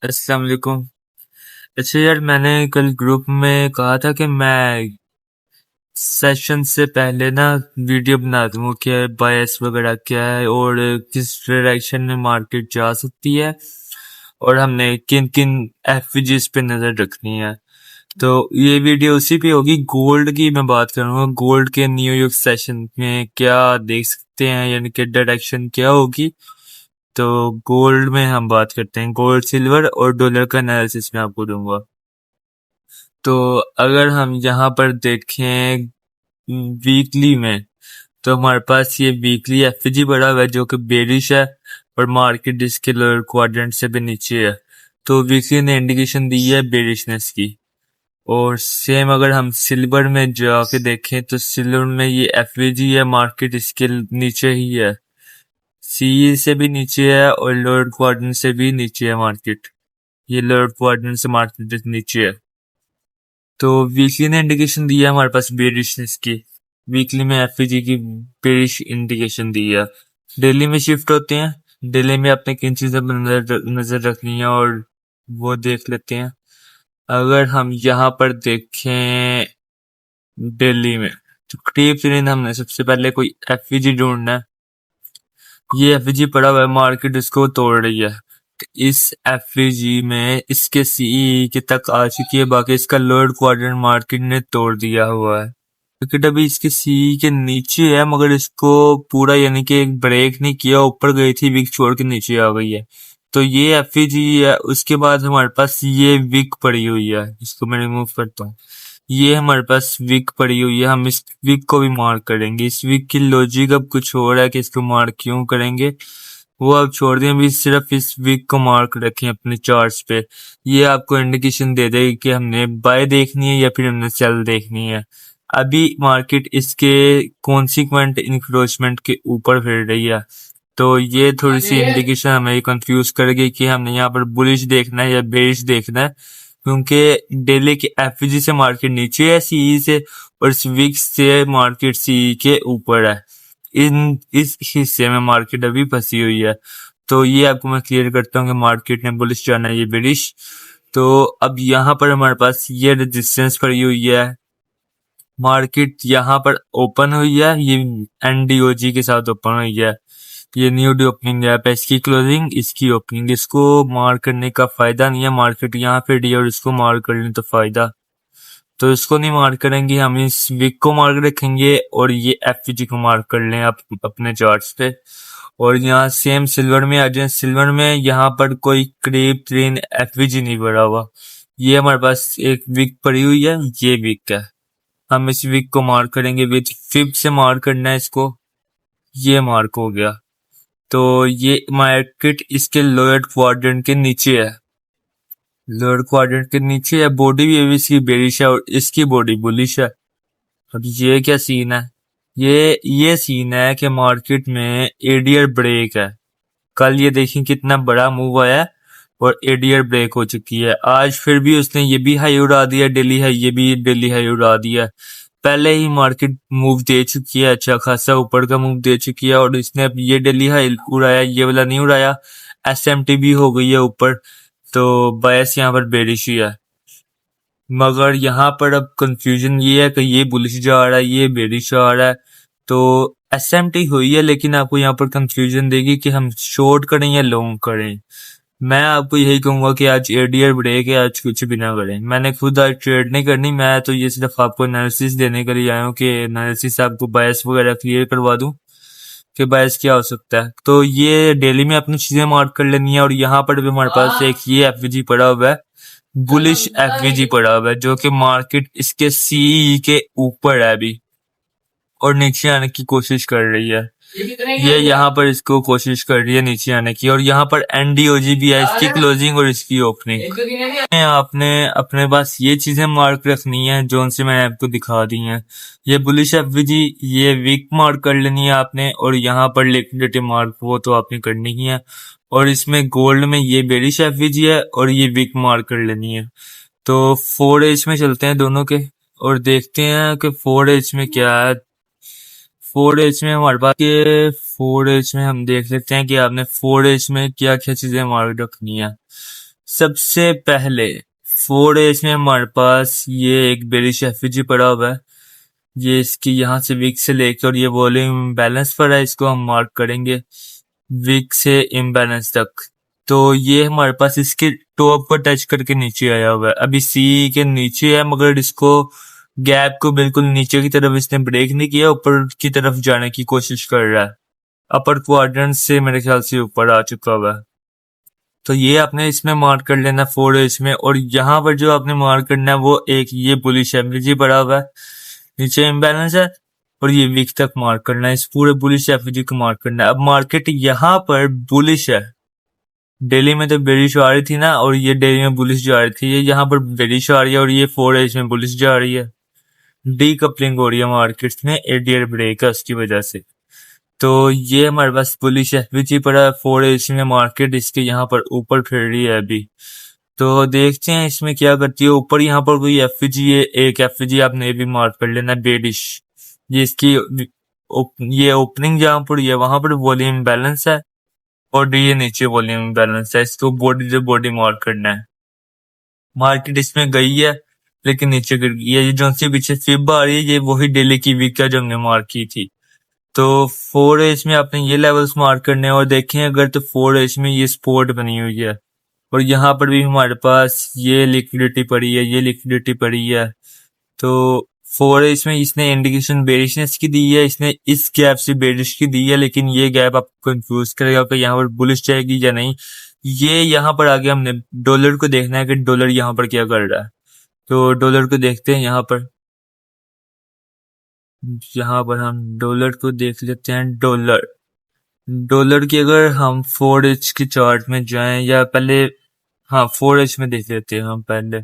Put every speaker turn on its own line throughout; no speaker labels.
अस्सलाम वालेकुम। अच्छा यार, मैंने कल ग्रुप में कहा था कि मैं सेशन से पहले ना वीडियो बना दूंगा कि बायस वगैरह क्या है और किस डायरेक्शन में मार्केट जा सकती है और हमने किन किन एफवीजीज पे नजर रखनी है। तो ये वीडियो उसी पे होगी। गोल्ड की मैं बात करूंगा, गोल्ड के न्यूयॉर्क सेशन में क्या देख सकते हैं, यानी कि डायरेक्शन क्या होगी। तो गोल्ड में हम बात करते हैं, गोल्ड सिल्वर और डॉलर का एनालिसिस मैं आपको दूंगा। तो अगर हम यहाँ पर देखें वीकली में, तो हमारे पास ये वीकली एफजी बड़ा हुआ है जो कि बेरिश है और मार्केट इसके लोअर क्वाड्रेंट से भी नीचे है। तो वीकली ने इंडिकेशन दी है बेरिशनेस की। और सेम अगर हम सिल्वर में जाके देखें तो सिल्वर में ये एफवीजी है, मार्केट इसके नीचे ही है, सी से भी नीचे है और लोअर क्वाड्रेंट से भी नीचे है मार्केट। ये लोअर क्वाड्रेंट से मार्केट नीचे है। तो वीकली ने इंडिकेशन दिया हमारे पास बेरिशनेस की। वीकली में एफईजी की बेरिश इंडिकेशन दी है। डेली में शिफ्ट होते हैं। डेली में अपने किन चीजों पर नजर रखनी है और वो देख लेते हैं। अगर हम यहाँ पर देखें डेली में, तो क्रीप ट्रेन हमने सबसे पहले कोई एफईजी ढूंढना है। ये एफईजी पड़ा हुआ है, मार्केट इसको तोड़ रही है। तो इस एफईजी में इसके सीई के तक आ चुकी है, बाकी इसका लोअर क्वाड्रेंट मार्केट ने तोड़ दिया हुआ है। मार्केट अभी इसके सीई के नीचे है, मगर इसको पूरा यानी कि एक ब्रेक नहीं किया, ऊपर गई थी, विक छोड़ के नीचे आ गई है। तो ये एफईजी है। उसके बाद हमारे पास ये विक पड़ी हुई है, इसको मैं रिमूव करता हूँ। ये हमारे पास विक पड़ी हुई है, हम इस विक को भी मार्क करेंगे। इस विक की लॉजिक अब कुछ और है कि इसको मार्क क्यों करेंगे, वो आप छोड़ दें। अभी सिर्फ इस विक को मार्क रखें अपने चार्ट्स पे। ये आपको इंडिकेशन दे देगी कि हमने बाय देखनी है या फिर हमने सेल देखनी है। अभी मार्केट इसके कॉन्सिक्वेंट इंक्रोचमेंट के ऊपर फिर रही है, तो ये थोड़ी सी इंडिकेशन हमें कंफ्यूज करेगी कि हमने यहाँ पर बुलिश देखना है या बेरिश देखना है। क्योंकि डेली के एफजी से मार्केट नीचे है सीई से, और इस विक्स से मार्केट सीई के ऊपर है। इस हिस्से में मार्केट अभी फंसी हुई है। तो ये आपको मैं क्लियर करता हूँ कि मार्केट ने बुलिश जाना है, ये बेरिश। तो अब यहाँ पर हमारे पास ये रेजिस्टेंस पड़ी हुई है। मार्केट यहाँ पर ओपन हुई है, ये एनडीओजी के साथ ओपन हुई है। ये न्यू डी ओपनिंग है, इसकी क्लोजिंग, इसकी ओपनिंग। इसको मार्क करने का फायदा नहीं है, मार्केट यहाँ पे डी और इसको मार्क कर लें तो फायदा। तो इसको नहीं मार्क करेंगे, हम इस विक को मार्क रखेंगे और ये एफजी को मार्क कर लें आप अपने चार्ट्स पे। और यहाँ सेम सिल्वर में आ जाए। सिल्वर में यहाँ पर कोई क्रेप ट्रेन एफवीजी नहीं पड़ा हुआ। ये हमारे पास एक विक पड़ी हुई है, ये विक है। हम इस विक को मार्क करेंगे, विथ फिफ्थ से मार्क करना है इसको। ये मार्क हो गया। तो ये मार्केट इसके लोअर क्वाड्रेंट के नीचे है। लोअर क्वाड्रेंट के नीचे है, बॉडी भी अभी इसकी बेरिश है और इसकी बॉडी बुलिश है। अब ये क्या सीन है, ये सीन है कि मार्केट में एडियर ब्रेक है। कल ये देखें कितना बड़ा मूव आया और एडियर ब्रेक हो चुकी है। आज फिर भी उसने ये भी हाई उड़ा दिया, डेली हाई, ये भी डेली हाई उड़ा दिया। पहले ही मार्केट मूव दे चुकी है, अच्छा खासा ऊपर का मूव दे चुकी है, और इसने अब ये डेली हाई उड़ाया, ये वाला नहीं उड़ाया। एसएमटी भी हो गई है ऊपर। तो बायस यहाँ पर बेरिश ही है। मगर यहाँ पर अब कंफ्यूजन ये है कि ये बुलिश जा रहा है, ये बेरिश आ रहा है। तो एसएमटी हुई है, लेकिन आपको यहाँ पर कंफ्यूजन देगी कि हम शॉर्ट करें या लॉन्ग करें। मैं आपको यही कहूंगा कि आज एडीआर ब्रेक है, आज कुछ भी ना करें। मैंने खुद आज ट्रेड नहीं करनी, मैं तो ये सिर्फ आपको एनालिसिस देने के लिए आया हूँ कि एनालिसिस आपको बायस वगैरह क्लियर करवा दूं कि बायस क्या हो सकता है। तो ये डेली में अपनी चीजें मार्क कर लेनी है। और यहाँ पर भी हमारे पास एक ये एफवीजी पड़ा हुआ है, बुलिश एफवीजी पड़ा हुआ है, जो कि मार्केट इसके सी के ऊपर है अभी और नीचे आने की कोशिश कर रही है। ये यहाँ पर इसको कोशिश कर रही है नीचे आने की, और यहाँ पर एनडीओजी भी है, इसकी क्लोजिंग और इसकी ओपनिंग। आपने अपने पास ये चीजें मार्क रखनी है जो से मैंने आपको दिखा दी हैं। ये बुलिश एफवीजी, ये वीक मार्क कर लेनी है आपने, और यहाँ पर लिक्विडिटी मार्क वो तो आपने करनी ही है। और इसमें गोल्ड में ये बेरिश एफवीजी है और ये वीक मार्क कर लेनी है। तो 4H में चलते हैं दोनों के और देखते हैं कि 4H में क्या है। 4H में हमारे पास ये 4H में हम देख लेते हैं कि आपने 4H में क्या क्या चीजें मार्क रखनी है। सबसे पहले 4 एज में हमारे पास ये एक बेरिश एफवीजी पड़ा हुआ है। ये इसकी यहाँ से वीक से लेकर ये वॉल्यूम बैलेंस पर है, इसको हम मार्क करेंगे वीक से इम्बैलेंस तक। तो ये हमारे पास इसके टॉप को टच करके नीचे आया हुआ है, अभी सी के नीचे है, मगर इसको गैप को बिल्कुल नीचे की तरफ इसने ब्रेक नहीं किया, ऊपर की तरफ जाने की कोशिश कर रहा है। अपर क्वाड्रेंट से मेरे ख्याल से ऊपर आ चुका हुआ है। तो ये आपने इसमें मार्क कर लेना 4 एज में, और यहाँ पर जो आपने मार्क करना है वो एक ये बुलिश एफवीजी पड़ा हुआ है, नीचे इम्बैलेंस है, और ये वीक तक मार्क करना है, इस पूरे बुलिश एफवीजी को मार्क करना है। अब मार्केट यहाँ पर बुलिश है, दिल्ली में तो बेरिश आ रही थी ना, और ये दिल्ली में बुलिश जा रही थी, ये यहाँ पर बेरिश आ रही है और ये 4 एज में बुलिश जा रही है। डीकपलिंग हो रही है मार्केट्स में, एडीआर ब्रेक है उसकी वजह से। तो ये हमारे पास बुलिश एफवीजी पड़ा है 4 एज में, मार्केट इसके यहाँ पर ऊपर फिर रही है अभी। तो देखते हैं इसमें क्या करती है। ऊपर यहाँ पर कोई एफवीजी है, एक एफवीजी आपने भी मार्क कर लेना बेरिश, ये इसकी ये ओपनिंग जहाँ पर ये वहां पर वॉल्यूम बैलेंस है, और ये नीचे वॉल्यूम बैलेंस है, इसको बॉडी से बॉडी मार्क करना है। मार्केट इसमें गई है लेकिन नीचे गिर गई है, ये जो सी पीछे फिब आ रही है ये वही डेली की वीक है जो हमने मार्क की थी। तो 4 एज में आपने ये लेवल्स मार्क करने हैं, और देखें अगर तो 4 एज में ये सपोर्ट बनी हुई है, और यहाँ पर भी हमारे पास ये लिक्विडिटी पड़ी है, ये लिक्विडिटी पड़ी है। तो 4 एज में इसने इंडिकेशन बेरिशनेस की दी है, इसने इस गैप से बेरिश की दी है, लेकिन ये गैप आपको कंफ्यूज करेगा कि यहाँ पर बुलिश जाएगी या नहीं। ये यहाँ पर आगे हमने डॉलर को देखना है कि डॉलर यहाँ पर क्या कर रहा है। तो डॉलर को देखते हैं, यहाँ पर हम डॉलर को देख लेते हैं। डॉलर की अगर हम 4 एज की चार्ट में जाएं, या पहले हाँ 4 एज में देख लेते हैं हम पहले।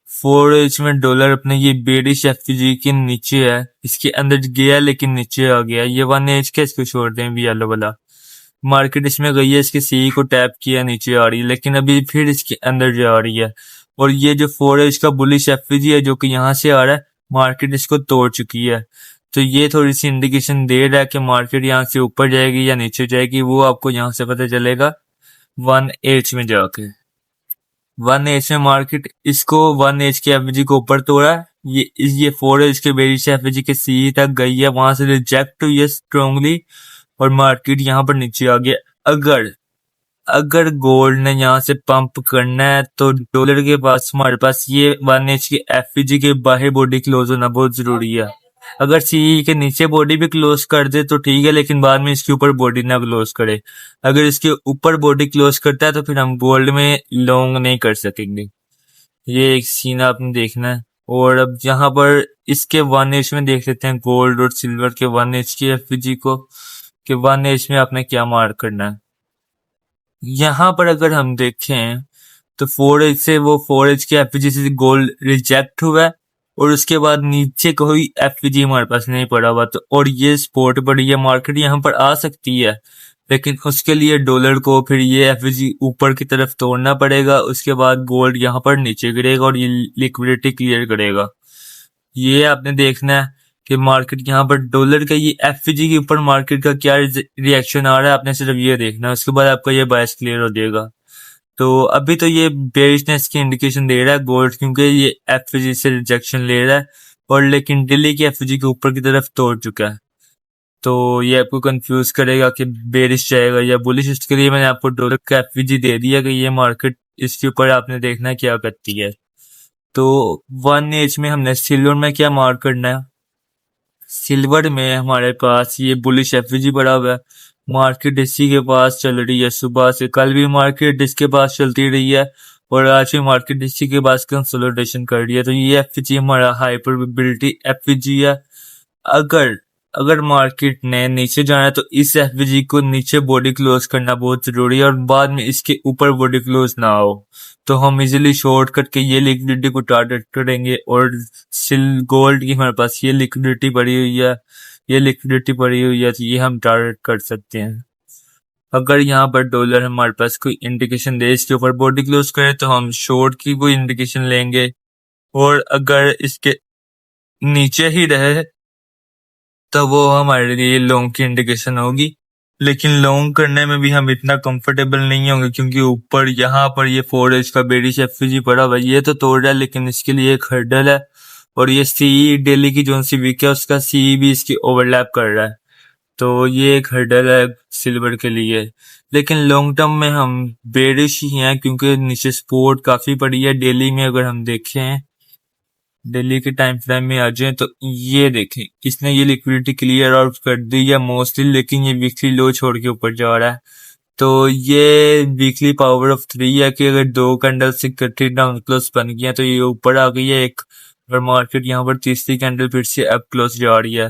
4 एज में डॉलर अपने ये बेरिश एफवीजी के नीचे है, इसके अंदर गया लेकिन नीचे आ गया। ये 1 एज का, इसको छोड़ दें भी येलो वाला। मार्केट इसमें गई है, इसके सी को टैप किया, नीचे आ रही है, लेकिन अभी फिर इसके अंदर जा रही है। और ये जो 4 एज का बुलिश एफवीजी है जो कि यहाँ से आ रहा है, मार्केट इसको तोड़ चुकी है। तो ये थोड़ी सी इंडिकेशन दे रहा है कि मार्केट यहाँ से ऊपर जाएगी या नीचे जाएगी, वो आपको यहाँ से पता चलेगा 1 एज में जाके। 1 एज में मार्केट इसको 1 एज के एफवीजी को ऊपर तोड़ा है, ये 4 एज के बेरिश एफवीजी के सी तक गई है, वहां से रिजेक्ट हुई है स्ट्रांगली, और मार्केट यहाँ पर नीचे आ गया। अगर अगर गोल्ड ने यहाँ से पंप करना है तो डॉलर के पास हमारे पास ये 1 एज के एफवीजी के बाहर बॉडी क्लोज होना बहुत जरूरी है। अगर सी के नीचे बॉडी भी क्लोज कर दे तो ठीक है, लेकिन बाद में इसके ऊपर बॉडी ना क्लोज करे। अगर इसके ऊपर बॉडी क्लोज करता है तो फिर हम गोल्ड में लॉन्ग नहीं कर सकेंगे। ये एक सीन आपने देखना है। और अब यहाँ पर इसके 1 एज में देख लेते हैं गोल्ड और सिल्वर के 1 एज की एफवीजी को, कि 1 एज में आपने क्या मार्क करना है। यहाँ पर अगर हम देखें तो 4 एज से वो 4 एज के एफवीजी से गोल्ड रिजेक्ट हुआ है, और उसके बाद नीचे कोई एफवीजी हमारे पास नहीं पड़ा हुआ, तो और ये सपोर्ट पड़ी है, मार्केट यहाँ पर आ सकती है, लेकिन उसके लिए डॉलर को फिर ये एफवीजी ऊपर की तरफ तोड़ना पड़ेगा, उसके बाद गोल्ड यहाँ पर नीचे गिरेगा और ये लिक्विडिटी क्लियर करेगा। ये आपने देखना है कि मार्केट यहाँ पर डॉलर का ये एफवीजी के ऊपर मार्केट का क्या रिएक्शन आ रहा है, आपने सिर्फ ये देखना है, उसके बाद आपका ये बायस क्लियर हो जाएगा। तो अभी तो ये बेरिशनेस की इंडिकेशन दे रहा है गोल्ड, क्योंकि ये एफवीजी से रिजेक्शन ले रहा है, और लेकिन दिल्ली की एफवीजी के ऊपर की तरफ तोड़ चुका है। तो ये आपको कंफ्यूज करेगा कि बेरिश जाएगा या बुलिश, इसके लिए मैंने आपको डॉलर का एफवीजी दे दिया कि ये मार्केट इसके ऊपर आपने देखना है क्या करती है। तो 1 एज में हमने सिल्वर में क्या मार्क करना है। सिल्वर में हमारे पास ये बुलिश एफवीजी पड़ा हुआ है, मार्केट इसी के पास चल रही है सुबह से, कल भी मार्केट इसके पास चलती रही है, और आज भी मार्केट इसी के पास कंसोलिडेशन कर रही है। तो ये एफवीजी हमारा हाई प्रोबेबिलिटी एफवीजी है। अगर अगर मार्केट ने नीचे जाना है तो इस एफवीजी को नीचे बॉडी क्लोज करना बहुत जरूरी है, और बाद में इसके ऊपर बॉडी क्लोज ना हो तो हम इजीली शॉर्ट करके ये लिक्विडिटी को टारगेट करेंगे। और गोल्ड की हमारे पास ये लिक्विडिटी पड़ी हुई है, ये लिक्विडिटी पड़ी हुई है, तो ये हम टारगेट कर सकते हैं। अगर यहाँ पर डॉलर हमारे पास कोई इंडिकेशन दे इसके ऊपर बॉडी क्लोज करे तो हम शॉर्ट की कोई इंडिकेशन लेंगे, और अगर इसके नीचे ही रहे तो वो हमारे लिए लॉन्ग की इंडिकेशन होगी। लेकिन लॉन्ग करने में भी हम इतना कंफर्टेबल नहीं होंगे क्योंकि ऊपर यहाँ पर ये 4H का बेरिश एफवीजी पड़ा हुआ है, ये तो तोड़ रहा है लेकिन इसके लिए एक हर्डल है। और ये सीई डेली की जो सी वीक है उसका सीई भी इसकी ओवरलैप कर रहा है, तो ये एक हर्डल है सिल्वर के लिए। लेकिन लॉन्ग टर्म में हम बेरिश ही हैं क्योंकि नीचे सपोर्ट काफी पड़ी है। डेली में अगर हम देखें, दिल्ली के टाइम फ्रेम में आ जाए तो ये देखें, इसने ये लिक्विडिटी क्लियर आउट कर दी है मोस्टली, लेकिन ये वीकली लो छोड़ के ऊपर जा रहा है। तो ये वीकली पावर ऑफ 3 है कि अगर दो कैंडल से इकट्ठी डाउन क्लोज बन गई है तो ये ऊपर आ गई है एक, और मार्केट यहाँ पर तीसरी कैंडल फिर से अप क्लोज जा रही है।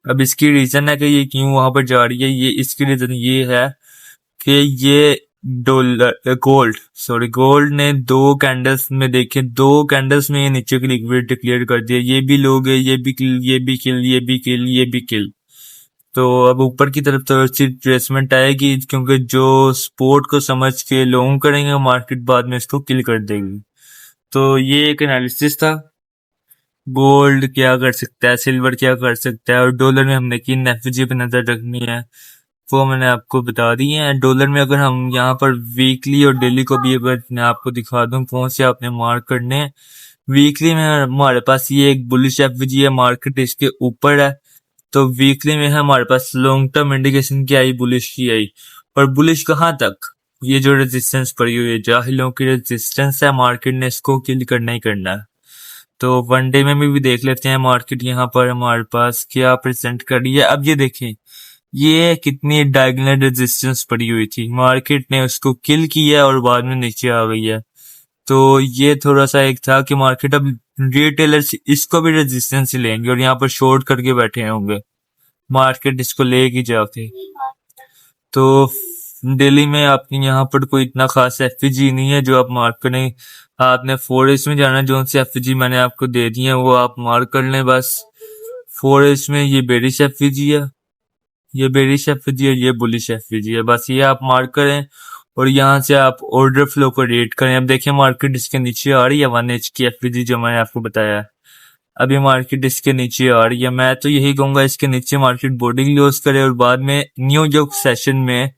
अब इसकी रीजन है कि ये क्यों वहां पर जा रही है, ये इसकी रीजन ये है कि ये डॉलर गोल्ड सॉरी गोल्ड ने दो कैंडल्स में देखे, दो कैंडल्स में ये नीचे की लिक्विडिटी क्लियर कर दिया। ये भी लोग है, ये भी किल, ये भी किल, ये भी किल, ये भी किल। तो अब ऊपर की तरफ तो अच्छी ट्रेसमेंट आएगी क्योंकि जो स्पोर्ट को समझ के लॉन्ग करेंगे मार्केट बाद में इसको किल कर देगी। तो ये एक एनालिसिस था। गोल्ड क्या कर सकता है, सिल्वर क्या कर सकता है, और डॉलर में हमने किन एफजी पे नजर रखनी है वो मैंने आपको बता दी है। डॉलर में अगर हम यहाँ पर वीकली और डेली को भी अगर मैं आपको दिखा दूं कौन से आपने मार्क करने हैं। वीकली में हमारे पास ये एक बुलिश एफजी है, मार्केट इसके ऊपर है, तो वीकली में हमारे पास लॉन्ग टर्म इंडिकेशन की आई, बुलिश की आई। और बुलिश कहाँ तक, ये जो रेजिस्टेंस पड़ी हुई है जाहिलों की रेजिस्टेंस है, मार्केट ने इसको किल करना ही करना है। तो वन डे में भी देख लेते हैं मार्केट यहाँ पर हमारे पास क्या प्रेजेंट कर रही है। अब ये देखें, ये कितनी डायगोनल रेजिस्टेंस पड़ी हुई थी, मार्केट ने उसको किल किया और बाद में नीचे आ गई है। तो ये थोड़ा सा एक था कि मार्केट अब रिटेलर्स इसको भी रेजिस्टेंस लेंगे और यहाँ पर शॉर्ट करके बैठे होंगे, मार्केट इसको लेगी जाके। तो दिल्ली में आपके यहाँ पर कोई इतना खास एफजी नहीं है जो आप मार्क करें। आपने 4H में जाना, जो सी एफजी मैंने आपको दे दी है वो आप मार्क कर लें बस। 4H में ये बेरिश एफजी है, ये बेरिश एफजी है, ये बुलिश एफजी है, बस ये आप मार्क करें और यहाँ से आप ऑर्डर फ्लो को रेट करें। अब देखिए मार्केट इसके नीचे आ रही है 1H की एफजी जो मैंने आपको बताया। अभी मार्केट इसके नीचे आ रही है, मैं तो यही कहूंगा इसके नीचे मार्केट बोर्डिंग लॉस करे और बाद में न्यू यॉर्क सेशन में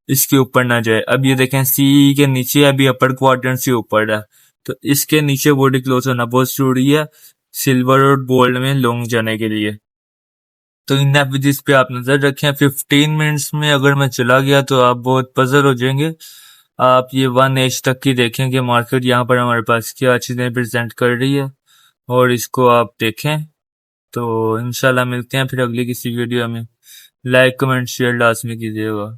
इसके ऊपर ना जाए। अब ये देखें सीई के नीचे अभी अपर क्वाड्रेंट से ऊपर है, तो इसके नीचे बॉडी क्लोज होना बहुत जरूरी है सिल्वर और गोल्ड में लॉन्ग जाने के लिए। तो इन एफजीज पे आप नजर रखें। 15 मिनट्स में अगर मैं चला गया तो आप बहुत पजल हो जाएंगे। आप ये 1H तक की देखें कि मार्केट यहाँ पर हमारे पास क्या चीजें प्रेजेंट कर रही है और इसको आप देखें। तो इंशाल्लाह मिलते हैं फिर अगली किसी वीडियो में। लाइक कमेंट शेयर लाजमी कीजिएगा।